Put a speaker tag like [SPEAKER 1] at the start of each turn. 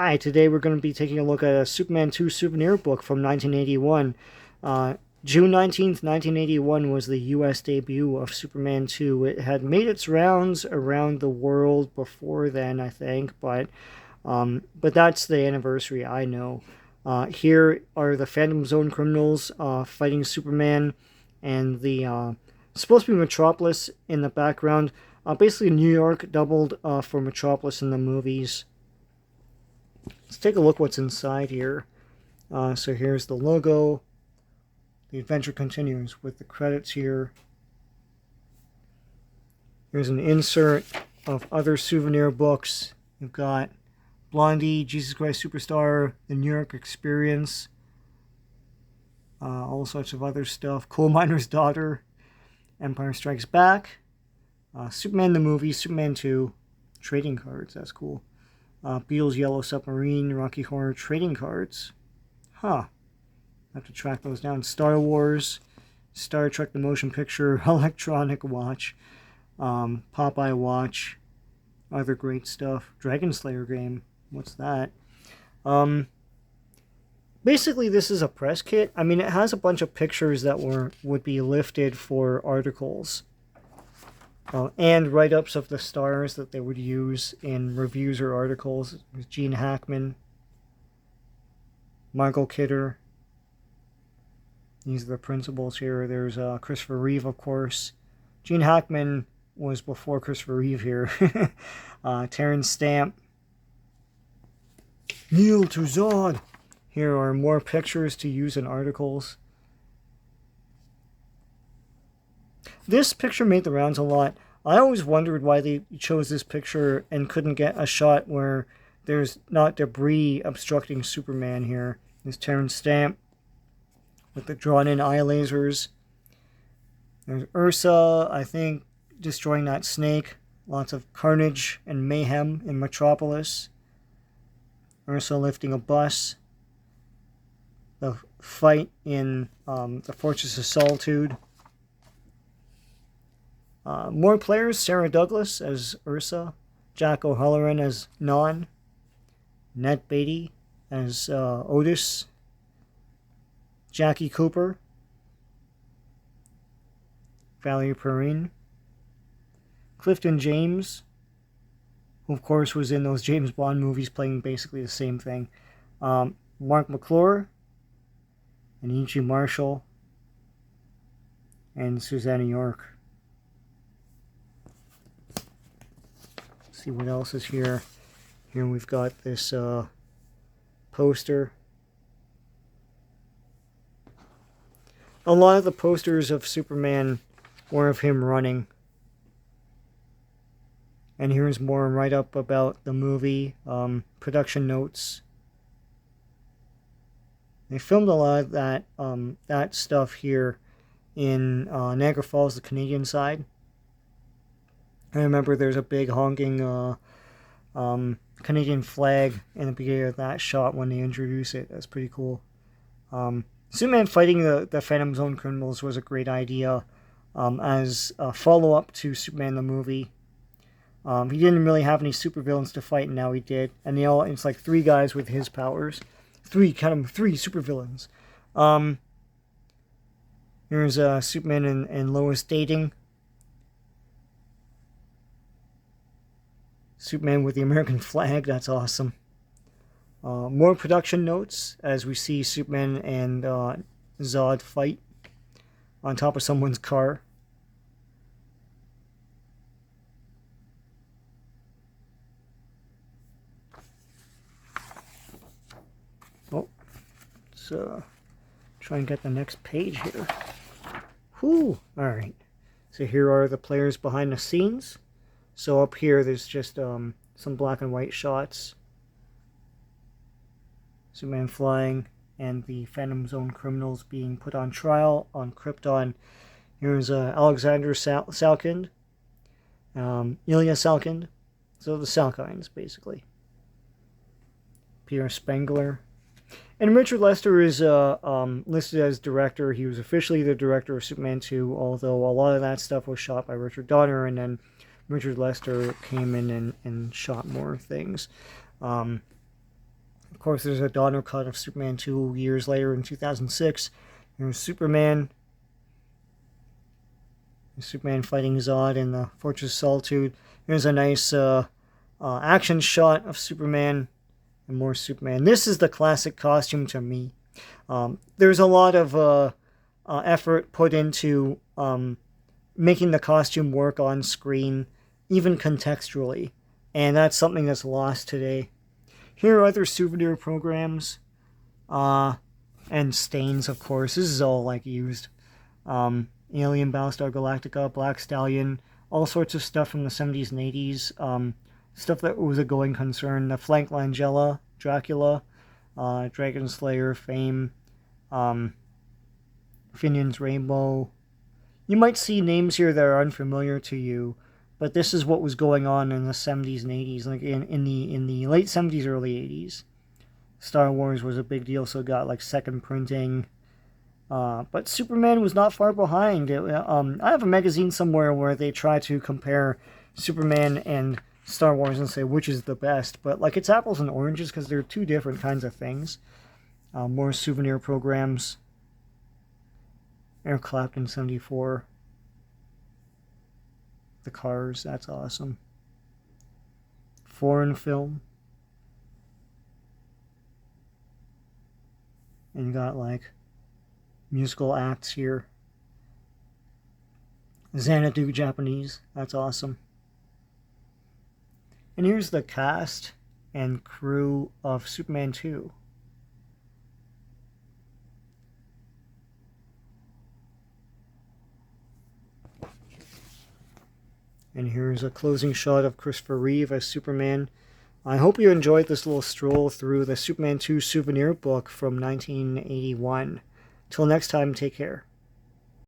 [SPEAKER 1] Hi, today we're going to be taking a look at a Superman 2 souvenir book from 1981. June 19th, 1981 was the US debut of Superman 2. It had made its rounds around the world before then, I think, but that's the anniversary I know. Here are the Phantom Zone criminals fighting Superman, and the supposed to be Metropolis in the background. Basically, New York doubled for Metropolis in the movies. Let's take a look what's inside here. So here's the logo. The adventure continues with the credits here. Here's an insert of other souvenir books. You've got Blondie, Jesus Christ Superstar, The New York Experience, all sorts of other stuff. Coal Miner's Daughter, Empire Strikes Back, Superman the Movie, Superman 2, trading cards, that's cool. Beale's Yellow Submarine, Rocky Horror trading cards. Huh. Have to track those down. Star Wars, Star Trek the Motion Picture, Electronic Watch, Popeye Watch, other great stuff. Dragon Slayer game. What's that? Basically, this is a press kit. I mean, it has a bunch of pictures that would be lifted for articles. And write-ups of the stars that they would use in reviews or articles. Gene Hackman, Margot Kidder. These are the principals here. There's Christopher Reeve, of course. Gene Hackman was before Christopher Reeve here. Terrence Stamp. Kneel to Zod. Here are more pictures to use in articles. This picture made the rounds a lot. I always wondered why they chose this picture and couldn't get a shot where there's not debris obstructing Superman here. There's Terrence Stamp with the drawn-in eye lasers. There's Ursa, I think, destroying that snake. Lots of carnage and mayhem in Metropolis. Ursa lifting a bus. The fight in the Fortress of Solitude. More players, Sarah Douglas as Ursa, Jack O'Halloran as Non, Ned Beatty as Otis, Jackie Cooper, Valerie Perrine, Clifton James, who of course was in those James Bond movies playing basically the same thing, Mark McClure, and E.G. Marshall, and Susanna York. See what else is here. Here we've got this poster. A lot of the posters of Superman were of him running. And here's more write-up about the movie, production notes. They filmed a lot of that stuff here in Niagara Falls, the Canadian side. I remember there's a big honking Canadian flag in the beginning of that shot when they introduce it. That's pretty cool. Superman fighting the Phantom Zone criminals was a great idea as a follow-up to Superman the movie. He didn't really have any supervillains to fight, and now he did. And it's like three guys with his powers. Three supervillains. Here's Superman and Lois dating. Superman with the American flag, that's awesome. More production notes as we see Superman and Zod fight on top of someone's car. Oh, let's try and get the next page here. Whew, alright. So here are the players behind the scenes. So up here, there's just some black and white shots. Superman flying, and the Phantom Zone criminals being put on trial on Krypton. Here's Alexander Salkind, Ilya Salkind, so the Salkinds, basically. Peter Spengler. And Richard Lester is listed as director. He was officially the director of Superman 2, although a lot of that stuff was shot by Richard Donner, and then Richard Lester came in and shot more things. Of course, there's a Donner cut of Superman 2 years later in 2006. There's Superman. Superman fighting Zod in the Fortress of Solitude. Here's a nice action shot of Superman and more Superman. This is the classic costume to me. There's a lot of effort put into making the costume work on screen, even contextually, and that's something that's lost today. Here are other Souvenir programs, and Stains, of course. This is all like used. Alien, Battlestar Galactica, Black Stallion, all sorts of stuff from the 70s and 80s. Stuff that was a going concern. The Frank Langella, Dracula, Dragon Slayer, Fame, Finion's Rainbow. You might see names here that are unfamiliar to you, but this is what was going on in the 70s and 80s, like in the late 70s, early 80s. Star Wars was a big deal, so it got like second printing. But Superman was not far behind. I have a magazine somewhere where they try to compare Superman and Star Wars and say which is the best. But like it's apples and oranges because they're two different kinds of things. More Souvenir programs. Eric Clapton 74. The Cars, that's awesome. Foreign film. And you got like musical acts here. Xanadu Japanese, that's awesome. And here's the cast and crew of Superman 2. And here's a closing shot of Christopher Reeve as Superman. I hope you enjoyed this little stroll through the Superman 2 souvenir book from 1981. Till next time, take care.